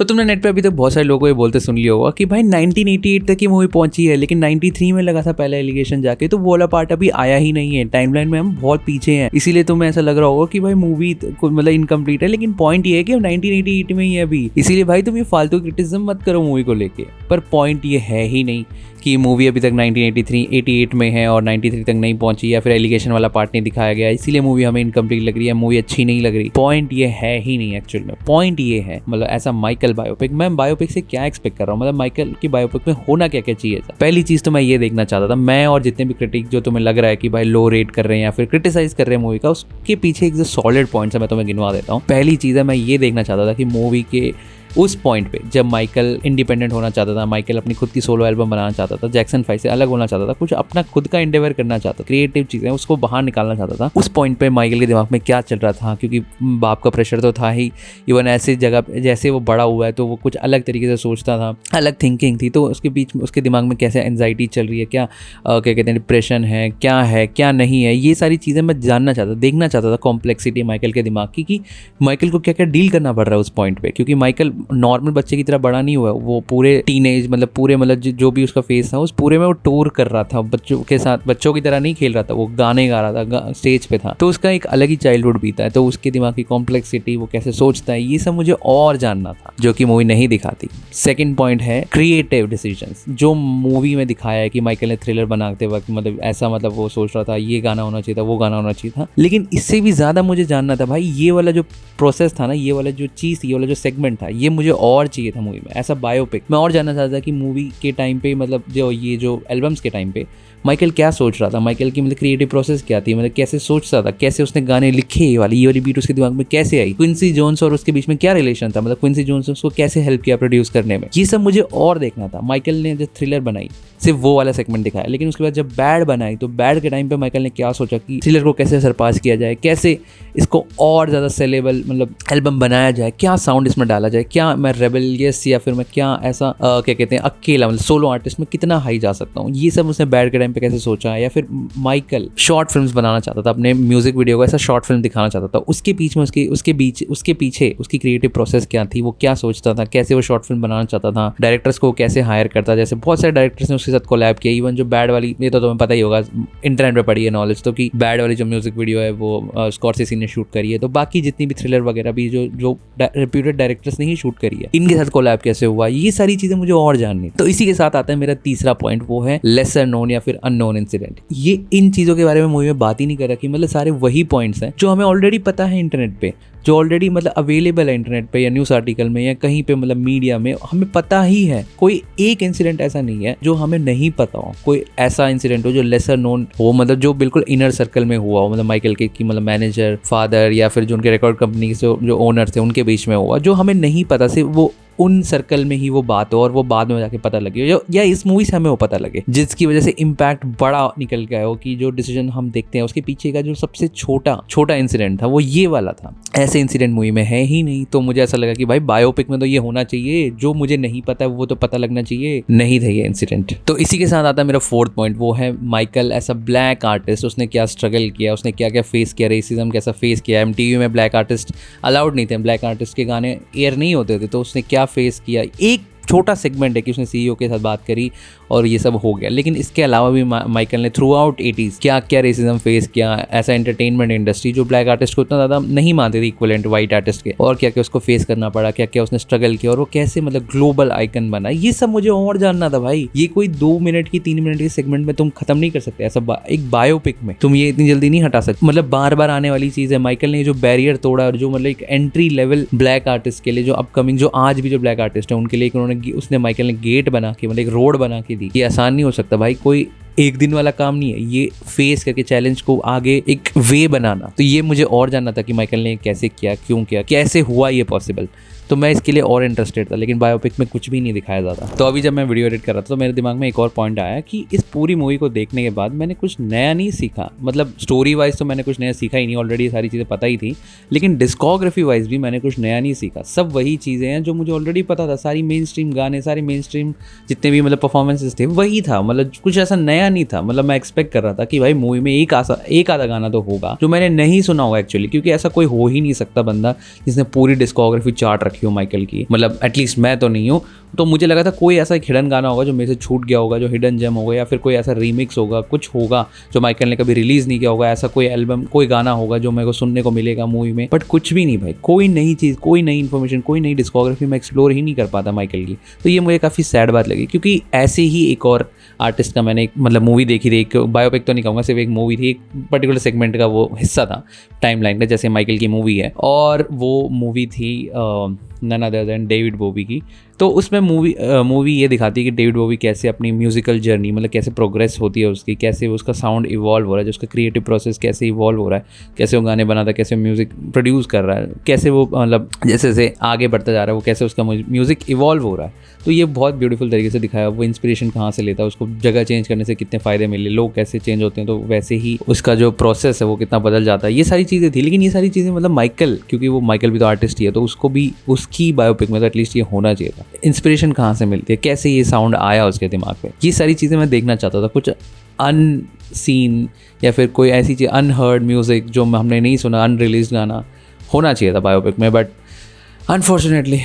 तो तुमने नेट पे अभी तक बहुत सारे लोगों को ये बोलते सुन लिया होगा कि भाई 1988 तक की मूवी पहुंची है, लेकिन 93 में लगा था पहला एलिगेशन जाके, तो वो वाला पार्ट अभी आया ही नहीं है। टाइमलाइन में हम बहुत पीछे हैं, इसीलिए तुम्हें ऐसा लग रहा होगा कि भाई मूवी मतलब इनकम्प्लीट है। लेकिन पॉइंट ये है कि हम 1988 में ही है अभी, इसीलिए भाई तुम ये फालतू क्रिटिसिज्म मत करो मूवी को लेके। पर पॉइंट ये है ही नहीं कि मूवी अभी तक 1983 88 में है और 93 तक नहीं पहुंची, या फिर एलिगेशन वाला पार्ट नहीं दिखाया गया, इसीलिए मूवी हमें इनकम्प्लीट लग रही है, मूवी अच्छी नहीं लग रही। पॉइंट ये है ही नहीं एक्चुअल में। पॉइंट ये है मतलब ऐसा माइकल बायोपिक, मैं बायोपिक से क्या एक्सपेक्ट कर रहा हूँ, मतलब माइकल की बायोपिक में होना क्या क्या चाहिए था। पहली चीज तो मैं ये देखना चाहता था, मैं और जितने भी क्रिटिक जो तुम्हें लग रहा है कि भाई लो रेट कर रहे हैं या फिर क्रिटिसाइज कर रहे हैं मूवी का, उसके पीछे एक जो सॉलिड पॉइंट्स है मैं तुम्हें गिनवा देता हूँ। पहली चीज है, मैं ये देखना चाहता था कि मूवी के उस पॉइंट पे जब माइकल इंडिपेंडेंट होना चाहता था, माइकल अपनी खुद की सोलो एल्बम बनाना चाहता था, जैक्सन 5 से अलग होना चाहता था, कुछ अपना खुद का एंडेवर करना चाहता था, क्रिएटिव चीज़ें उसको बाहर निकालना चाहता था, उस पॉइंट पे माइकल के दिमाग में क्या चल रहा था, क्योंकि बाप का प्रेशर तो था ही। इवन ऐसे जगह जैसे वो बड़ा हुआ है तो वो कुछ अलग तरीके से सोचता था, अलग थिंकिंग थी, तो उसके बीच में उसके दिमाग में कैसे एंजाइटी चल रही है, क्या कहते हैं डिप्रेशन है क्या नहीं है, ये सारी चीज़ें मैं जानना चाहता, देखना चाहता था कॉम्प्लेक्सिटी माइकल के दिमाग की, कि माइकल को क्या क्या डील करना पड़ रहा है उस पॉइंट पे। क्योंकि माइकल नॉर्मल बच्चे की तरह बड़ा नहीं हुआ, वो पूरे टीनेज मतलब पूरे मतलब जो भी उसका फेस था उस पूरे में वो टूर कर रहा था, बच्चों के साथ बच्चों की तरह नहीं खेल रहा था, वो गाने गा रहा था, स्टेज पे था, तो उसका एक अलग ही चाइल्डहुड बीता है, तो उसके दिमाग की कॉम्प्लेक्सिटी, वो कैसे सोचता है, ये सब मुझे और जानना था जो कि मूवी नहीं दिखाती। सेकंड पॉइंट है क्रिएटिव डिसीजंस, जो मूवी में दिखाया है कि माइकल ने थ्रिलर बनाते वक्त मतलब ऐसा मतलब वो सोच रहा था ये गाना होना चाहिए था, वो गाना होना चाहिए था, लेकिन इससे भी ज्यादा मुझे जानना था भाई ये वाला जो प्रोसेस था ना, ये वाला जो चीज थी, ये वाला जो सेगमेंट था, ये मुझे और चाहिए था मूवी में, ऐसा बायोपिक। मैं और जानना चाहता था कि मूवी के टाइम पे मतलब जो एल्बम्स के टाइम पे माइकल क्या सोच रहा था, माइकल की मतलब क्रिएटिव प्रोसेस क्या थी, मतलब कैसे सोचता था, कैसे उसने गाने लिखे, ये वाली बीट उसके दिमाग में कैसे आई, क्विंसी जोन्स और उसके बीच में क्या रिलेशन था, मतलब क्विंसी जोन्स उसको कैसे हेल्प किया प्रोड्यूस करने में, ये सब मुझे और देखना था। माइकल ने जो थ्रिलर बनाई सिर्फ वो वाला सेगमेंट दिखाया, लेकिन उसके बाद जब बैड बनाई तो बैड के टाइम पे माइकल ने क्या सोचा कि थ्रिलर को कैसे सरपास किया जाए, कैसे इसको और ज़्यादा सेलेबल मतलब एल्बम बनाया जाए, क्या साउंड इसमें डाला जाए, क्या मैं रेबेलियस या फिर मैं क्या ऐसा क्या कहते हैं अकेला मतलब सोलो आर्टिस्ट में कितना हाई जा सकता हूँ, ये सब उसने बैड के टाइम पे कैसे सोचा। या फिर माइकल शॉर्ट फिल्म्स बनाना चाहता था, अपने म्यूजिक वीडियो को ऐसा शॉर्ट फिल्म दिखाना चाहता था, उसके बीच में उसके पीछे उसकी क्रिएटिव प्रोसेस क्या थी, वो क्या सोचता था, कैसे वो शॉर्ट फिल्म बनाना चाहता था, डायरेक्टर्स को कैसे हायर करता, जैसे बहुत सारे डायरेक्टर्स ने उसके साथ कोलैब किया। इवन जो बैड वाली, ये तो तुम्हें पता ही होगा, इंटरनेट पे पड़ी है नॉलेज तो, कि बैड वाली जो म्यूजिक वीडियो है वो स्कॉर्सेसी ने शूट करी है, तो बाकी जितनी भी थ्रिलर वगैरह भी जो रेप्यूटेड डायरेक्टर्स ने ही शूट करी है, इनके साथ कोलैब कैसे हुआ, ये सारी चीजें मुझे और जाननी। तो इसी के साथ आता है मेरा तीसरा पॉइंट, वो है लेसर नोन या फिर अननोन इंसिडेंट। ये इन चीजों के बारे में मूवी में बात ही नहीं कर रखी, मतलब सारे वही पॉइंट्स हैं जो हमें ऑलरेडी पता है इंटरनेट पे, जो ऑलरेडी मतलब अवेलेबल है इंटरनेट पे या न्यूज़ आर्टिकल में या कहीं पे मतलब मीडिया में, हमें पता ही है। कोई एक इंसिडेंट ऐसा नहीं है जो हमें नहीं पता हो, कोई ऐसा इंसिडेंट हो जो लेसर नोन हो, मतलब जो बिल्कुल इनर सर्कल में हुआ हो, मतलब माइकल के की मतलब मैनेजर, फादर या फिर जो उनके रिकॉर्ड कंपनी के जो ओनर थे उनके बीच में हुआ, जो हमें नहीं पता, सिर्फ वो उन सर्कल में ही वो बात हो और वो बाद में जाके पता लगे, या इस मूवी से हमें वो पता लगे, जिसकी वजह से इम्पैक्ट बड़ा निकल गया हो, कि जो डिसीजन हम देखते हैं उसके पीछे का जो सबसे छोटा इंसिडेंट था वो ये वाला था। ऐसे इंसिडेंट मूवी में है ही नहीं, तो मुझे ऐसा लगा कि भाई बायोपिक में तो ये होना चाहिए, जो मुझे नहीं पता वो तो पता लगना चाहिए, नहीं था ये इंसिडेंट। तो इसी के साथ आता है मेरा फोर्थ पॉइंट, वो है Michael as a black artist, उसने क्या स्ट्रगल किया, उसने क्या क्या फेस किया, रेसिज्म कैसा फेस किया, MTV में ब्लैक आर्टिस्ट अलाउड नहीं थे, ब्लैक आर्टिस्ट के गाने एयर नहीं होते थे, तो उसने क्या फेस किया। एक छोटा सेगमेंट है कि उसने CEO के साथ बात करी और ये सब हो गया, लेकिन इसके अलावा भी माइकल ने थ्रू आउट 80s क्या क्या रेसिज्म फेस किया, ऐसा एंटरटेनमेंट इंडस्ट्री जो ब्लैक आर्टिस्ट को इतना ज़्यादा नहीं मानती थी इक्वलेंट वाइट आर्टिस्ट के, और क्या क्या उसको फेस करना पड़ा, क्या क्या उसने स्ट्रगल किया और वो कैसे मतलब ग्लोबल आइकन बना, ये सब मुझे और जानना था भाई। ये कोई 2 मिनट की 3 मिनट के सेगमेंट में तुम खत्म नहीं कर सकते, ऐसा एक बायोपिक में तुम ये इतनी जल्दी नहीं हटा सकते, मतलब बार बार आने वाली चीज़ है। माइकल ने जो बैरियर तोड़ा और जो मतलब एक एंट्री लेवल ब्लैक आर्टिस्ट के लिए, जो अपकमिंग जो आज भी जो ब्लैक आर्टिस्ट है उनके लिए उसने माइकल ने गेट बना के मतलब एक रोड बना के दी, ये आसान नहीं हो सकता भाई, कोई एक दिन वाला काम नहीं है, ये फेस करके चैलेंज को आगे एक वे बनाना। तो ये मुझे और जानना था कि माइकल ने कैसे किया, क्यों किया, कैसे हुआ ये पॉसिबल, तो मैं इसके लिए और इंटरेस्टेड था, लेकिन बायोपिक में कुछ भी नहीं दिखाया जाता। तो अभी जब मैं वीडियो एडिट कर रहा था तो मेरे दिमाग में एक और पॉइंट आया कि इस पूरी मूवी को देखने के बाद मैंने कुछ नया नहीं सीखा, मतलब स्टोरी वाइज तो मैंने कुछ नया सीखा ही नहीं, ऑलरेडी सारी चीज़ें पता ही थी, लेकिन डिस्कोग्राफी वाइज भी मैंने कुछ नया नहीं सीखा, सब वही चीज़ें हैं जो मुझे ऑलरेडी पता था, सारी मेन स्ट्रीम गाने, सारे मेन स्ट्रीम जितने भी मतलब परफॉर्मेंसेस थे वही था, मतलब कुछ ऐसा नया नहीं था। मतलब मैं एक्सपेक्ट कर रहा था कि भाई मूवी में एक आधा गाना तो होगा जो मैंने नहीं सुना होगा एक्चुअली, क्योंकि ऐसा कोई हो ही नहीं सकता बंदा जिसने पूरी डिस्कोग्राफी चार्ट रखी हो माइकल की, मतलब एटलीस्ट मैं तो नहीं हूँ। तो मुझे लगा था कोई ऐसा हिडन गाना होगा जो मेरे से छूट गया होगा, जो हिडन जेम होगा, या फिर कोई ऐसा रीमिक्स होगा, कुछ होगा जो माइकल ने कभी रिलीज़ नहीं किया होगा, ऐसा कोई एल्बम, कोई गाना होगा जो मेरे को सुनने को मिलेगा मूवी में। बट कुछ भी नहीं भाई, कोई नई चीज़, कोई नई इन्फॉर्मेशन, कोई नई डिस्कोग्राफी मैं एक्सप्लोर ही नहीं कर पाता माइकल की। तो ये मुझे काफ़ी सैड बात लगी, क्योंकि ऐसे ही एक और आर्टिस्ट का मैंने एक मतलब मूवी देखी थी, एक बायोपिक तो नहीं कहूँगा, सिर्फ एक मूवी थी, एक पर्टिकुलर सेगमेंट का वो हिस्सा था टाइमलाइन का, जैसे माइकल की मूवी है, और वो मूवी थी नन अदर देन डेविड बोवी की। तो उसमें मूवी ये दिखाती है कि डेविड बोवी कैसे अपनी म्यूजिकल जर्नी, मतलब कैसे प्रोग्रेस होती है उसकी, कैसे उसका साउंड इवॉल्व हो रहा है, जो उसका क्रिएटिव प्रोसेस कैसे इवॉल्व हो रहा है, कैसे वो गाने बनाता है, कैसे म्यूज़िक प्रोड्यूस कर रहा है, कैसे वो मतलब जैसे जैसे आगे बढ़ता जा रहा है वो कैसे उसका म्यूज़िक इवॉल्व हो रहा है। तो ये बहुत ब्यूटीफुल तरीके से दिखाया, वो इंस्पिरेशन कहाँ से लेता है, उसको जगह चेंज करने से कितने फ़ायदे मिले, लोग कैसे चेंज होते हैं, तो वैसे ही उसका जो प्रोसेस है वो कितना बदल जाता है। ये सारी चीज़ें थी, लेकिन ये सारी चीज़ें मतलब माइकल, क्योंकि वो माइकल भी तो आर्टिस्ट ही है, तो उसको भी उसकी बायोपिक में तो एटलीस्ट ये होना चाहिए था। इंस्पिरेशन कहाँ से मिलती है, कैसे ये साउंड आया उसके दिमाग पे, ये सारी चीज़ें मैं देखना चाहता था। कुछ अनसीन या फिर कोई ऐसी चीज़, अनहर्ड म्यूज़िक जो हमने नहीं सुना, अनरिलीज गाना होना चाहिए था बायोपिक में, बट अनफॉर्चुनेटली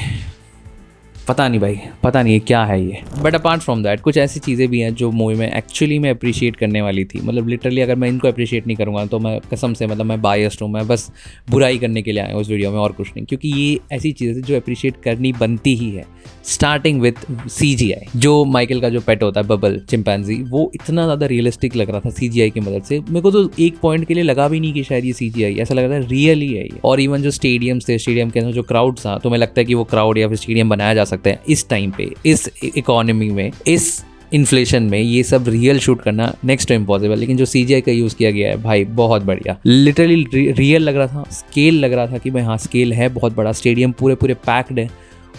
पता नहीं भाई, पता नहीं है क्या है ये। बट अपार्ट फ्रॉम दैट कुछ ऐसी चीज़ें भी हैं जो मूवी में एक्चुअली मैं अप्रिशिएट करने वाली थी। मतलब लिटरली अगर मैं इनको अप्रिशिएट नहीं करूँगा तो मैं कसम से, मतलब मैं बायस्ड हूँ, मैं बस बुराई करने के लिए आया हूँ उस वीडियो में, और कुछ नहीं, क्योंकि ये ऐसी चीज़ें जो अप्रिशिएट करनी बनती ही है। स्टार्टिंग विथ CGI, जो माइकल का जो पेट होता है बबल चिंपैंजी, वो इतना ज़्यादा रियलिस्टिक लग रहा था CGI की मदद से। मेरे को तो एक पॉइंट के लिए लगा भी नहीं कि शायद ये CGI, ऐसा लग रहा था रियल ही है ये। और इवन जो स्टेडियम्स थे, स्टेडियम के अंदर जो क्राउड था, तो मैं लगता है कि वो क्राउड या फिर स्टेडियम बनाया जा सकता है इस टाइम पे, इस इकोनॉमी में, इस इन्फ्लेशन में, ये सब रियल शूट करना नेक्स्ट टू इम्पॉसिबल। लेकिन जो CGI का यूज़ किया गया है भाई बहुत बढ़िया, लिटरली रियल लग रहा था, स्केल लग रहा था कि भाई हाँ स्केल है बहुत बड़ा, स्टेडियम पूरे पैक्ड है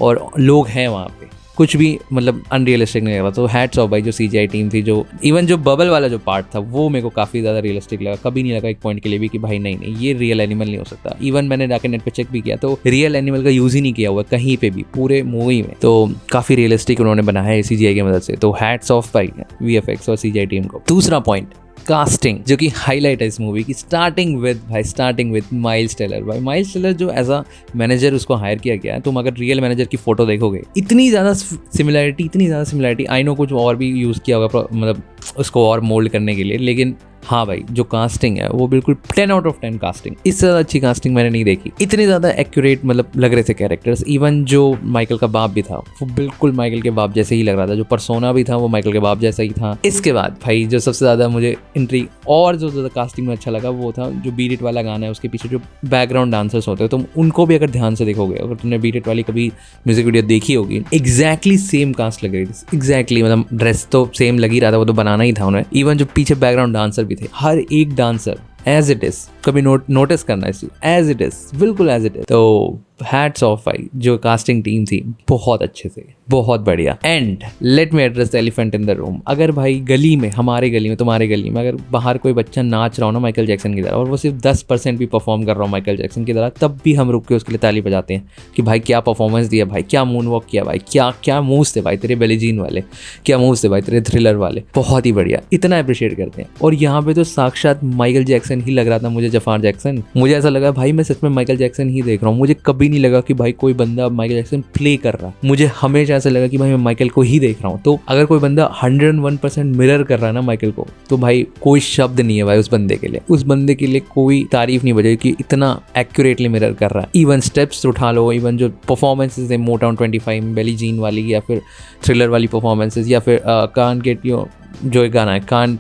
और लोग हैं वहाँ पे, कुछ भी मतलब अनरियलिस्टिक नहीं लग रहा। तो हैट्स ऑफ भाई जो CGI टीम थी, जो इवन जो बबल वाला जो पार्ट था वो मेरे को काफ़ी ज़्यादा रियलिस्टिक लगा। कभी नहीं लगा एक पॉइंट के लिए भी कि भाई नहीं ये रियल एनिमल नहीं हो सकता। इवन मैंने जाके नेट पे चेक भी किया तो रियल एनिमल का यूज़ ही नहीं किया हुआ कहीं पे भी पूरे मूवी में। तो काफ़ी रियलिस्टिक उन्होंने बनाया है CGI की मदद से। तो हैट्स ऑफ भाई VFX और CGI टीम को। दूसरा पॉइंट, कास्टिंग, जो कि हाईलाइट है इस मूवी की। Starting with Miles Taylor. भाई माइल्स टेलर जो एज अ मैनेजर उसको हायर किया गया है, तुम अगर रियल मैनेजर की फोटो देखोगे इतनी ज़्यादा सिमिलैरिटी। आई नो कुछ और भी यूज़ किया होगा मतलब उसको और मोल्ड करने के लिए, लेकिन हाँ भाई जो कास्टिंग है वो बिल्कुल 10 out of 10 कास्टिंग। इससे ज़्यादा अच्छी कास्टिंग मैंने नहीं देखी। इतने ज़्यादा एक्यूरेट मतलब लग रहे थे कैरेक्टर्स। इवन जो माइकल का बाप भी था वो बिल्कुल माइकल के बाप जैसे ही लग रहा था, जो पर्सोना भी था वो माइकल के बाप जैसा ही था। इसके बाद भाई जो सबसे ज़्यादा मुझे इंट्रीग और जो ज़्यादा कास्टिंग में अच्छा लगा वो था जो बीट इट वाला गाना है, उसके पीछे जो बैकग्राउंड डांसर्स होते हैं, तुम उनको भी अगर ध्यान से देखोगे, अगर तुमने बीट इट वाली कभी म्यूजिक वीडियो देखी होगी, एग्जैक्टली सेम कास्ट लग रही थी। एग्जैक्टली मतलब ड्रेस तो सेम लग ही रहा था, वो तो बनाना ही था उन्हें। इवन जो पीछे बैकग्राउंड डांसर भी थे, हर एक डांसर एज इट इज, कभी नोटिस करना इस एज इट इज, बिल्कुल एज इट इज। तो हैट्स ऑफ भाई जो कास्टिंग टीम थी, बहुत अच्छे से, बहुत बढ़िया। And let me address the elephant in the room. अगर भाई गली में, हमारे गली में, तुम्हारे गली में अगर बाहर कोई बच्चा नाच रहा हो ना माइकल जैक्सन की तरह, और वो सिर्फ 10% भी परफॉर्म कर रहा हो माइकल जैक्सन की तरह, तब भी हम रुक के उसके लिए ताली बजाते हैं कि भाई क्या परफॉर्मेंस दिया, भाई क्या मून वॉक किया, भाई क्या मूव्स थे भाई तेरे बेलीजीन वाले, क्या मूव्स थे भाई तेरे थ्रिलर वाले, बहुत ही बढ़िया, इतना अप्रिशिएट करते हैं। और यहाँ पे तो साक्षात माइकल जैक्सन ही लग रहा था मुझे, जफार जैक्सन। मुझे ऐसा लगा भाई मैं सच में माइकल जैक्सन ही देख रहा हूँ। मुझे कभी नहीं लगा कि भाई कोई बंदा माइकल जैक्सन प्ले कर रहा है। मुझे हमेशा ऐसा लगा कि भाई मैं माइकल को ही देख रहा हूँ। तो अगर कोई बंदा 101% मिरर कर रहा है ना माइकल को, तो भाई कोई शब्द नहीं है भाई उस बंदे के लिए। उस बंदे के लिए कोई तारीफ नहीं बजेगी कि इतना एक्यूरेटली मिरर कर रहा है। इवन स्टेप्स उठा लो, इवन जो परफॉर्मेंसेज है मोटाउन 25 में बेली जीन वाली, या फिर थ्रिलर वाली परफॉर्मेंसेज, या फिर कान गेट यू जो एक गाना है, कान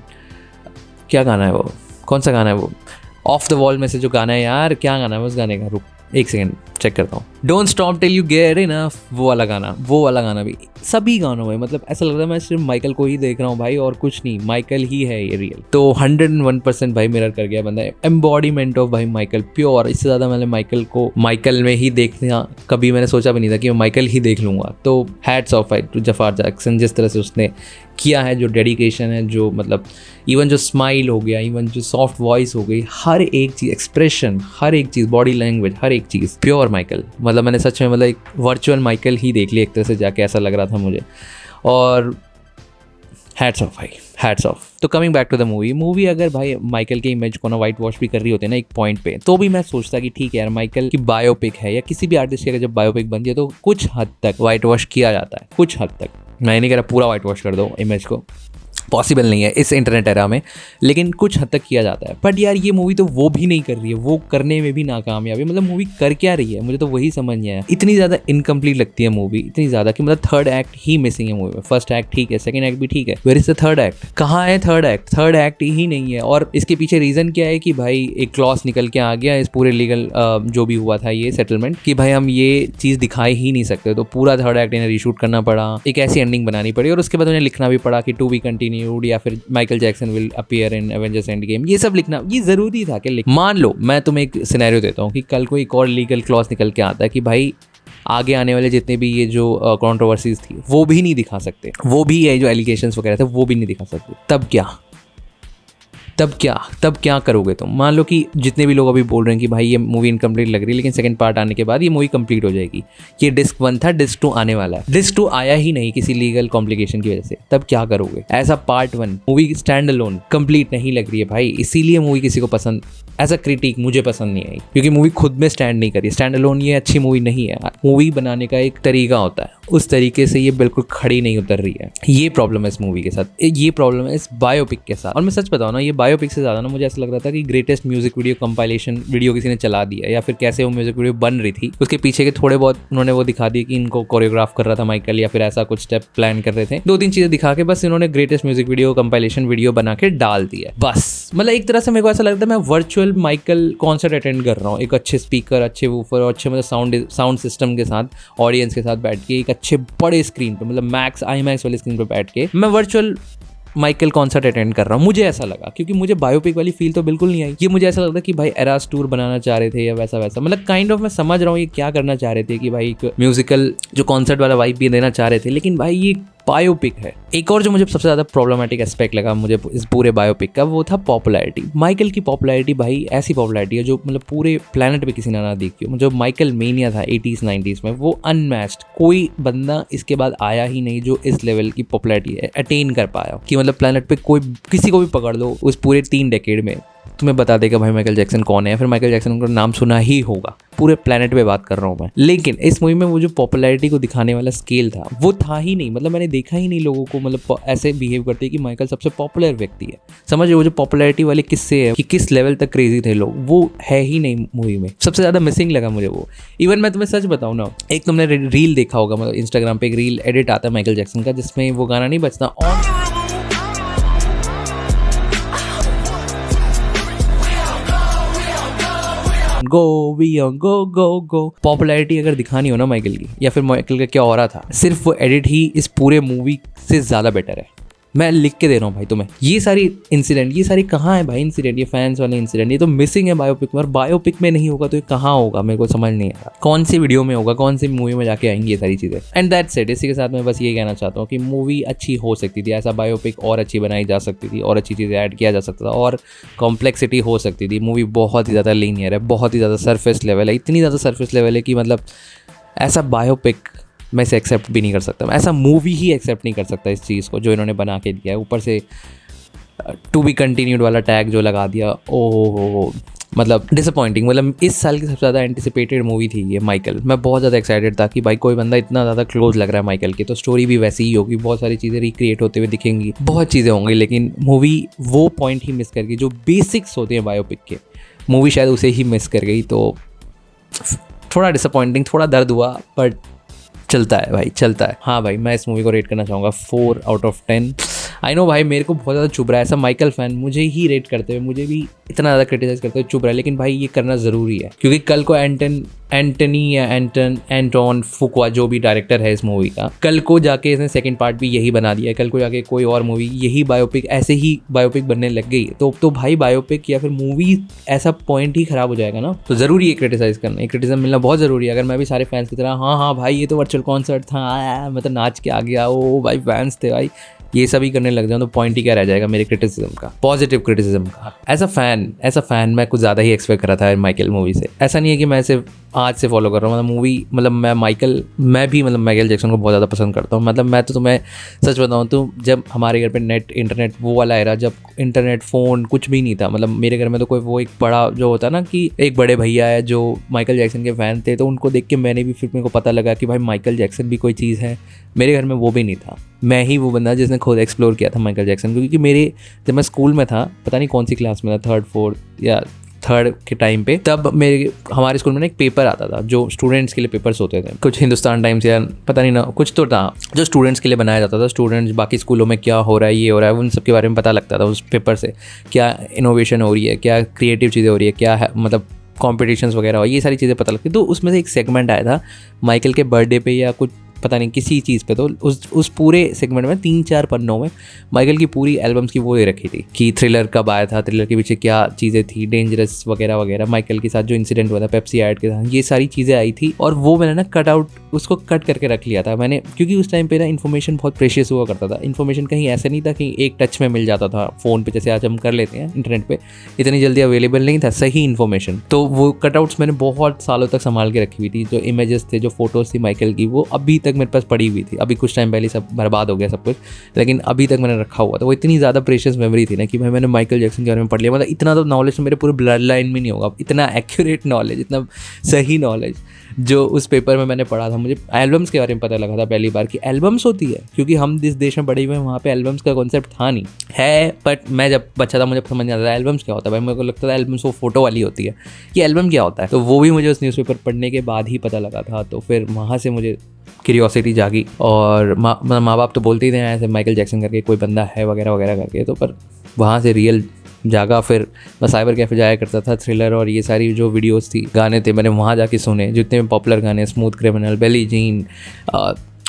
क्या गाना है वो, कौन सा गाना है वो, ऑफ द वॉल में से जो गाना है यार, क्या गाना है उस गाने का, रुक एक सेकंड चेक करता हूँ। Don't stop till you get enough, वो वाला गाना भी, सभी गानों में मतलब ऐसा लग रहा है मैं सिर्फ माइकल को ही देख रहा हूँ भाई, और कुछ नहीं, माइकल ही है ये रियल। तो 101% भाई मिरर कर गया बंदा, एम्बॉडीमेंट ऑफ भाई माइकल, प्योर। इससे ज़्यादा मैंने माइकल को माइकल में ही देखना कभी मैंने सोचा भी नहीं था कि मैं माइकल ही देख लूँगा। तो हैट्स ऑफ भाई टू जफार जैक्सन, जिस तरह से उसने किया है, जो डेडिकेशन है, जो मतलब इवन जो स्माइल हो गया, इवन जो सॉफ्ट वॉइस हो गई, हर एक चीज़, एक्सप्रेशन, हर एक चीज़, बॉडी लैंग्वेज, हर एक चीज़ प्योर माइकल। मतलब मैंने सच में मतलब एक वर्चुअल माइकल ही देख लिया एक तरह से जाके, ऐसा लग रहा था मुझे। और हैट्स ऑफ भाई, हैट्स ऑफ। तो coming back to the movie अगर भाई माइकल के इमेज को ना वाइट वॉश भी कर रही होती है ना एक पॉइंट पे, तो भी मैं सोचता कि ठीक है यार, माइकल की बायोपिक है या किसी भी आर्टिस्ट की अगर जब बायोपिक बनती है तो कुछ हद तक वाइट वॉश किया जाता है, कुछ हद तक। मैं नहीं कह रहा पूरा वाइट वॉश कर दो इमेज को, पॉसिबल नहीं है इस इंटरनेट एरा में, लेकिन कुछ हद तक किया जाता है। बट यार ये मूवी तो वो भी नहीं कर रही है, वो करने में भी नाकामयाब है। मतलब मूवी कर क्या रही है, मुझे तो वही समझ नहीं आया। इतनी ज़्यादा इनकम्प्लीट लगती है मूवी, इतनी ज़्यादा कि मतलब थर्ड एक्ट ही मिसिंग है मूवी में। फर्स्ट एक्ट ठीक है, सेकंड एक्ट भी ठीक है, where is the third act? कहाँ है थर्ड एक्ट? थर्ड एक्ट ही नहीं है। और इसके पीछे रीज़न क्या है कि भाई एक क्लॉज निकल के आ गया इस पूरे लीगल जो भी हुआ था ये सेटलमेंट, कि भाई हम ये चीज़ दिखाई ही नहीं सकते, तो पूरा थर्ड एक्ट इन्हें रीशूट करना पड़ा, एक ऐसी एंडिंग बनानी पड़ी, और उसके बाद उन्हें लिखना भी पड़ा कि टू बी कंटिन्यूड या फिर Michael Jackson will appear in Avengers end game. ये सब लिखना ये जरूरी था कि मान लो मैं तुम्हें एक सिनेरियो देता हूँ कि कल को एक और लीगल क्लॉज निकल के आता है कि भाई आगे आने वाले जितने भी ये जो कंट्रोवर्सीज थी वो भी नहीं दिखा सकते, वो भी ये जो एलिगेशंस वगैरह थे वो भी नहीं दिखा सकते, तब क्या करोगे तुम? मान लो कि जितने भी लोग अभी बोल रहे हैं कि भाई ये मूवी इनकम्प्लीट लग रही है, लेकिन सेकंड पार्ट आने के बाद ये मूवी कंप्लीट हो जाएगी, ये डिस्क 1 था, डिस्क 2 आने वाला है, डिस्क 2 आया ही नहीं किसी लीगल कॉम्प्लिकेशन की वजह से, तब क्या करोगे? ऐसा part 1 movie stand alone complete नहीं लग रही है भाई, इसीलिए मूवी किसी को पसंद, एज अ क्रिटिक मुझे पसंद नहीं आई, क्योंकि मूवी खुद में स्टैंड नहीं करी। स्टैंड अलोन ये अच्छी मूवी नहीं है, मूवी बनाने का एक तरीका होता है, उस तरीके से ये बिल्कुल खड़ी नहीं उतर रही है। ये प्रॉब्लम है इस मूवी के साथ, ये प्रॉब्लम है इस बायोपिक के साथ। और मैं सच बताऊँ ना, ये बायोपिक से ज़्यादा ना मुझे ऐसा लग रहा था कि greatest music video compilation video किसी ने चला दिया, या फिर कैसे वो म्यूजिक वीडियो बन रही थी उसके पीछे के थोड़े बहुत उन्होंने वो दिखा दिए कि इनको कोरियोग्राफ कर रहा था माइकल, या फिर ऐसा कुछ स्टेप प्लान कर रहे थे, 2-3 चीज़ें दिखा के बस इन्होंने greatest music video compilation video बना के डाल दिया बस। मतलब एक तरह से मेरे को ऐसा लगता है मैं वर्चुअल माइकल कॉन्सर्ट अटेंड कर रहा हूँ, एक अच्छे स्पीकर, अच्छे वूफर और अच्छे मतलब साउंड सिस्टम के साथ, ऑडियंस के साथ बैठ के एक अच्छे बड़े स्क्रीन पे, मतलब मैक्स IMAX वाले स्क्रीन पे बैठ के मैं वर्चुअल माइकल कॉन्सर्ट अटेंड कर रहा हूँ। मुझे ऐसा लगा, क्योंकि मुझे बायोपिक वाली फील तो बिल्कुल नहीं आई। ये मुझे ऐसा लगता कि भाई एरास टूर बनाना चाह रहे थे या वैसा मतलब काइंड ऑफ मैं समझ रहा हूँ ये क्या करना चाह रहे थे कि भाई एक म्यूजिकल जो कॉन्सर्ट वाला वाइब भी देना चाह रहे थे, लेकिन भाई ये बायोपिक है। एक और जो मुझे सबसे ज़्यादा प्रॉब्लमेटिक एस्पेक्ट लगा मुझे इस पूरे बायोपिक का, वो था पॉपुलैरिटी। माइकल की पॉपुलैरिटी भाई ऐसी पॉपुलैरिटी है जो मतलब पूरे प्लेनेट पे किसी ने ना देखी हो। जो माइकल मेनिया था 80s 90s में, वो अनमैच्ड, कोई बंदा इसके बाद आया ही नहीं जो इस लेवल की पॉपुलैरिटी अटेन कर पाया, कि मतलब प्लेनेट पे कोई किसी को भी पकड़ लो उस पूरे 3 डेकेड में तुम्हें बता देगा भाई माइकल जैक्सन कौन है, फिर माइकल जैक्सन का नाम सुना ही होगा, पूरे प्लेनेट पे बात कर रहा हूँ मैं। लेकिन इस मूवी में वो जो पॉपुलैरिटी को दिखाने वाला स्केल था वो था ही नहीं। मतलब मैंने देखा ही नहीं लोगों को मतलब ऐसे बिहेव करते कि माइकल सबसे पॉपुलर व्यक्ति है। समझ वो जो पॉपुलैरिटी वाले किस्से है कि किस लेवल तक क्रेजी थे लोग, वो है ही नहीं मूवी में। सबसे ज़्यादा मिसिंग लगा मुझे वो। इवन मैं तुम्हें सच बताऊँ ना, एक तुमने रील देखा होगा, मतलब इंस्टाग्राम पे एक रील एडिट आता है माइकल जैक्सन का, जिसमें वो गाना नहीं बजता on go we go go go. Popularity अगर दिखानी हो ना माइकल की, या फिर माइकल का क्या हो रहा था, सिर्फ वो एडिट ही इस पूरे मूवी से ज़्यादा बेटर है। मैं लिख के दे रहा हूँ भाई तुम्हें। ये सारी इंसिडेंट, ये सारी कहाँ है भाई इंसिडेंट, ये फैंस वाले इंसिडेंट, ये तो मिसिंग है बायोपिक में। और बायोपिक में नहीं होगा तो ये कहाँ होगा, मेरे को समझ नहीं आ रहा। कौन सी वीडियो में होगा, कौन सी मूवी में जाके आएंगी ये सारी चीज़ें। And that's it. इसी के साथ मैं बस ये कहना चाहता हूँ कि मूवी अच्छी हो सकती थी, ऐसा बायोपिक और अच्छी बनाई जा सकती थी, और अच्छी चीज़ें ऐड किया जा सकता था, और कॉम्प्लेक्सिटी हो सकती थी। मूवी बहुत ही ज़्यादा लीनियर है, बहुत ही ज़्यादा सरफेस लेवल है, इतनी ज़्यादा सरफेस लेवल है कि मतलब ऐसा बायोपिक मैं इसे एक्सेप्ट भी नहीं कर सकता। मैं ऐसा मूवी ही एक्सेप्ट नहीं कर सकता इस चीज़ को जो इन्होंने बना के दिया है। ऊपर से टू बी कंटिन्यूड वाला टैग जो लगा दिया, ओह मतलब डिसअपॉइंटिंग। मतलब इस साल की सबसे ज़्यादा एंटिसिपेटेड मूवी थी ये माइकल। मैं बहुत ज़्यादा एक्साइटेड था कि भाई कोई बंदा इतना ज़्यादा क्लोज लग रहा है माइकल की, तो स्टोरी भी वैसी ही होगी, बहुत सारी चीज़ें रिक्रिएट होते हुए दिखेंगी, बहुत चीज़ें होंगी। लेकिन मूवी वो पॉइंट ही मिस कर गई जो बेसिक्स होते हैं बायोपिक के। मूवी शायद उसे ही मिस कर गई, तो थोड़ा डिसअपॉइंटिंग, थोड़ा दर्द हुआ, बट चलता है भाई, चलता है। हाँ भाई, मैं इस मूवी को रेट करना चाहूँगा 4 out of 10। आई नो भाई मेरे को बहुत ज़्यादा चुभ रहा है, ऐसा माइकल फ़ैन मुझे ही रेट करते हुए, मुझे भी इतना ज़्यादा क्रिटिसाइज़ करते हुए चुभ रहा है। लेकिन भाई ये करना ज़रूरी है, क्योंकि कल को एंटनी या एंटोन फुकुआ जो भी डायरेक्टर है इस मूवी का, कल को जाके इसने सेकंड पार्ट भी यही बना दिया है, कल को जाके कोई और मूवी यही बायोपिक, ऐसे ही बायोपिक बनने लग गई, तो भाई बायोपिक या फिर मूवी ऐसा पॉइंट ही ख़राब हो जाएगा ना। तो ज़रूरी है क्रिटिसाइज़ करना, क्रिटिसिज्म मिलना बहुत ज़रूरी है। अगर मैं भी सारे फैंस की तरह हाँ भाई ये तो वर्चुअल कॉन्सर्ट था, मैं तो नाच के आ गया, ओ भाई फैंस थे भाई, ये सभी करने लग जाऊँ तो पॉइंट ही क्या रह जाएगा मेरे क्रिटिसिज्म का, पॉजिटिव क्रिटिसिज्म का। एज अ फैन मैं कुछ ज़्यादा ही एक्सपेक्ट कर रहा था माइकल मूवी से। ऐसा नहीं है कि मैं सिर्फ आज से फॉलो कर रहा हूँ। मतलब मूवी, मतलब मैं भी मतलब माइकल जैक्सन को बहुत ज़्यादा पसंद करता हूँ। मतलब मैं तो तुम्हें सच बताऊँ तो जब हमारे घर पे नेट इंटरनेट वो वाला एरा, जब इंटरनेट फ़ोन कुछ भी नहीं था, मतलब मेरे घर में तो कोई वो एक बड़ा जो होता है ना कि एक बड़े भैया है जो माइकल जैक्सन के फ़ैन थे, तो उनको देख के मैंने भी, फिर मेरे को पता लगा कि भाई माइकल जैक्सन भी कोई चीज़ है। मेरे घर में वो भी नहीं था। मैं ही वो बंदा जिसने खुद एक्सप्लोर किया था माइकल जैक्सन को, क्योंकि मेरे जब मैं स्कूल में था, पता नहीं कौन सी क्लास में था, 3rd 4th या 3rd के टाइम पे, तब हमारे स्कूल में ना एक पेपर आता था जो स्टूडेंट्स के लिए पेपर्स होते थे, कुछ हिंदुस्तान टाइम्स या पता नहीं ना कुछ तो था, जो स्टूडेंट्स के लिए बनाया जाता था। स्टूडेंट्स बाकी स्कूलों में क्या हो रहा है, ये हो रहा है, उन सब के बारे में पता लगता था उस पेपर से। क्या इनोवेशन हो रही है, क्या क्रिएटिव चीज़ें हो रही है, क्या है मतलब कॉम्पिटिशन्स वगैरह हो, ये सारी चीज़ें पता लगती। तो उसमें से एक सेगमेंट आया था माइकल के बर्थडे पे या कुछ पता नहीं किसी चीज़ पे, तो उस पूरे सेगमेंट में 3-4 पन्नों में माइकल की पूरी एल्बम्स की वो दे रखी थी कि थ्रिलर कब आया था, थ्रिलर के पीछे क्या चीज़ें थी, डेंजरस वगैरह वगैरह, माइकल के साथ जो इंसिडेंट हुआ था पेप्सी ऐड के साथ, ये सारी चीज़ें आई थी। और वो मैंने ना उसको कट करके रख लिया था मैंने, क्योंकि उस टाइम पे ना इन्फॉर्मेशन बहुत प्रेशियस हुआ करता था। इन्फॉर्मेशन कहीं ऐसे नहीं था कि एक टच में मिल जाता था फ़ोन पे, जैसे आज हम कर लेते हैं इंटरनेट पे, इतनी जल्दी अवेलेबल नहीं था सही इन्फॉर्मेशन। तो वो कटआउट्स मैंने बहुत सालों तक संभाल के रखी हुई थी। जो इमेजेस थे, जो फोटोज़ थी माइकल की, वो अभी तक मेरे पास पड़ी हुई थी। अभी कुछ टाइम पहले सब बर्बाद हो गया सब कुछ, लेकिन अभी तक मैंने रखा हुआ था। वो इतनी ज़्यादा प्रेशियस मेमोरी थी ना कि भाई मैंने माइकल जैक्सन के बारे में पढ़ लिया। मतलब इतना तो नॉलेज तो मेरे पूरे ब्लड लाइन में नहीं होगा, इतना एक्यूरेट नॉलेज, इतना सही नॉलेज जो उस पेपर में मैंने पढ़ा था। मुझे एल्बम्स के बारे में पता लगा था पहली बार कि एल्बम्स होती है, क्योंकि हम जिस देश में पढ़े हुए हैं वहाँ पे एल्बम्स का कॉन्सेप्ट था नहीं है। बट मैं जब बच्चा था मुझे समझ नहीं आता था एल्बम्स क्या होता है। भाई मेरे को लगता था एल्बम्स वो फोटो वाली होती है, कि एल्बम क्या होता है। तो वो भी मुझे उस न्यूज़पेपर पढ़ने के बाद ही पता लगा था। तो फिर वहाँ से मुझे क्यूरियोसिटी जागी। और माँ बाप तो बोलते ही थे ऐसे माइकल जैक्सन करके कोई बंदा है वगैरह वगैरह करके, तो पर वहाँ से रियल जागा। फिर मैं साइबर कैफ़े जाया करता था, थ्रिलर और ये सारी जो वीडियोस थी, गाने थे, मैंने वहाँ जाके सुने। जितने भी पॉपुलर गाने, स्मूथ क्रिमिनल, बेली जीन,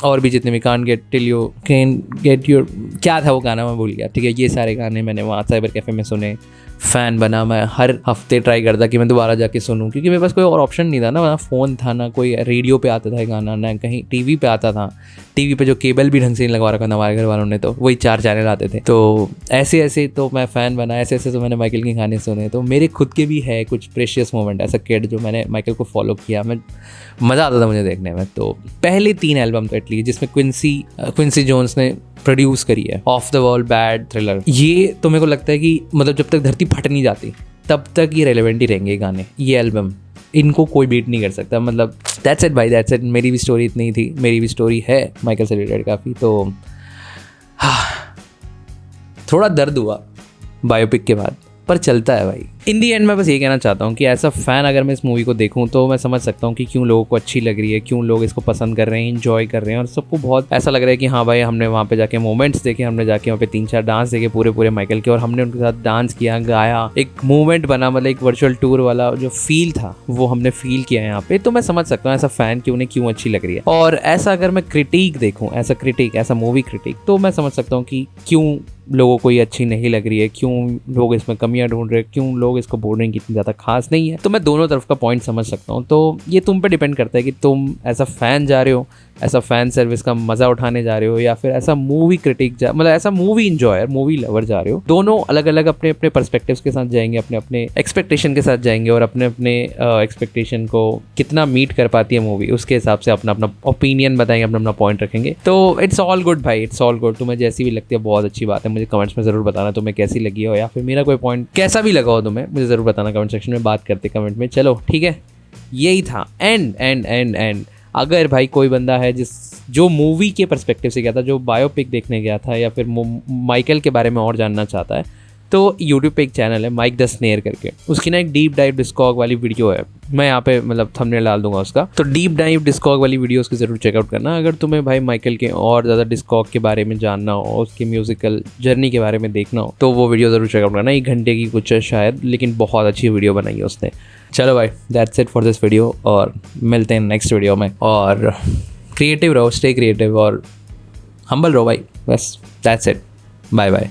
और भी जितने भी, कैन गेट योर क्या था वो गाना मैं भूल गया, ठीक है। ये सारे गाने मैंने वहाँ साइबर कैफ़े में सुने। फ़ैन बना मैं, हर हफ्ते ट्राई करता कि मैं दोबारा जाके सुनूं, क्योंकि मेरे पास कोई और ऑप्शन नहीं था ना फ़ोन था, ना कोई रेडियो पे आता था गाना, ना कहीं टीवी पे आता था। टीवी पे जो केबल भी ढंग से नहीं लगवा रखा था हमारे घर वालों ने, तो वही 4 चैनल आते थे। तो ऐसे तो मैं फ़ैन बना, ऐसे तो मैंने माइकल के गाने सुने। तो मेरे खुद के भी है कुछ प्रेशियस मोमेंट ऐसा किड जो मैंने माइकल को फॉलो किया। मैं मज़ा आता था मुझे देखने में। तो पहले 3 एल्बम तो एटलीस्ट, जिसमें क्विंसी जोन्स ने प्रोड्यूस करी है, of the wall, bad, thriller, ये तो मेरे को लगता है कि मतलब जब तक धरती फट नहीं जाती तब तक ये रेलेवेंट ही रहेंगे गाने, ये एल्बम, इनको कोई बीट नहीं कर सकता। मतलब दैट्स इट भाई, दैट्स इट। मेरी भी स्टोरी इतनी ही थी, मेरी भी स्टोरी है माइकल से रिलेटेड काफ़ी। तो थोड़ा दर्द हुआ बायोपिक के बाद, पर चलता है भाई। इन दी एंड मैं बस ये कहना चाहता हूँ कि ऐसा फ़ैन अगर मैं इस मूवी को देखूँ तो मैं समझ सकता हूँ कि क्यों लोगों को अच्छी लग रही है, क्यों लोग इसको पसंद कर रहे हैं, इंजॉय कर रहे हैं। और सबको बहुत ऐसा लग रहा है कि हाँ भाई, हमने वहाँ पे जाके मोमेंट्स देखे, हमने जाके वहाँ पे 3-4 डांस देखे पूरे माइकल के, और हमने उनके साथ डांस किया, गाया, एक मूवमेंट बना, मतलब एक वर्चुअल टूर वाला जो फील था वो हमने फील किया यहाँ पे। तो मैं समझ सकता हूँ ऐसा फ़ैन कि उन्हें क्यों अच्छी लग रही है। और ऐसा अगर मैं क्रिटिक देखूँ, ऐसा मूवी क्रिटिक, तो मैं समझ सकता हूँ कि क्यों लोगों को ये अच्छी नहीं लग रही है, क्यों लोग इसमें कमियां ढूंढ रहे हैं, क्यों लोग इसको बोल रहे हैं कि इतनी ज़्यादा खास नहीं है। तो मैं दोनों तरफ का पॉइंट समझ सकता हूँ। तो ये तुम पे डिपेंड करता है कि तुम ऐसा फ़ैन जा रहे हो, ऐसा फ़ैन सर्विस का मज़ा उठाने जा रहे हो, या फिर ऐसा मूवी क्रिटिक मतलब ऐसा मूवी इंजॉयर, मूवी लवर जा रहे हो। दोनों अलग अलग अपने अपने पर्सपेक्टिव्स के साथ जाएंगे, अपने अपने एक्सपेक्टेशन के साथ जाएंगे, और अपने अपने एक्सपेक्टेशन को कितना मीट कर पाती है मूवी, उसके हिसाब से अपना अपना ओपिनियन बताएंगे, अपना अपना पॉइंट रखेंगे। तो इट्स ऑल गुड भाई, इट्स ऑल गुड। तुम्हें जैसी भी लगती है बहुत अच्छी बात है। मुझे कमेंट्स में ज़रूर बताना तुम्हें कैसी लगी हो, या फिर मेरा कोई पॉइंट कैसा भी लगा हो तुम्हें, मुझे ज़रूर बताना कमेंट सेक्शन में, बात करते कमेंट में। चलो ठीक है, यही था एंड अगर भाई कोई बंदा है जो मूवी के पर्सपेक्टिव से गया था, जो बायोपिक देखने गया था, या फिर माइकल के बारे में और जानना चाहता है, तो यूट्यूब पे एक चैनल है माइक द स्नेयर करके, उसकी ना एक डीप डाइव डिस्कॉग वाली वीडियो है। मैं यहाँ पे मतलब थंबनेल डाल दूंगा उसका। तो डीप डाइव डिस्कॉग वाली वीडियो उसकी ज़रूर चेकआउट करना अगर तुम्हें भाई माइकल के और ज़्यादा डिस्कॉग के बारे में जानना हो, उसकी म्यूजिकल जर्नी के बारे में देखना हो, तो वो वीडियो ज़रूर चेकआउट करना। 1 घंटे की कुछ है शायद, लेकिन बहुत अच्छी वीडियो बनाई है उसने। चलो भाई, that's it for this video, और मिलते हैं नेक्स्ट वीडियो में। और क्रिएटिव रहो, स्टे क्रिएटिव, और हम्बल रहो भाई, बस दैट्स इट। Bye bye.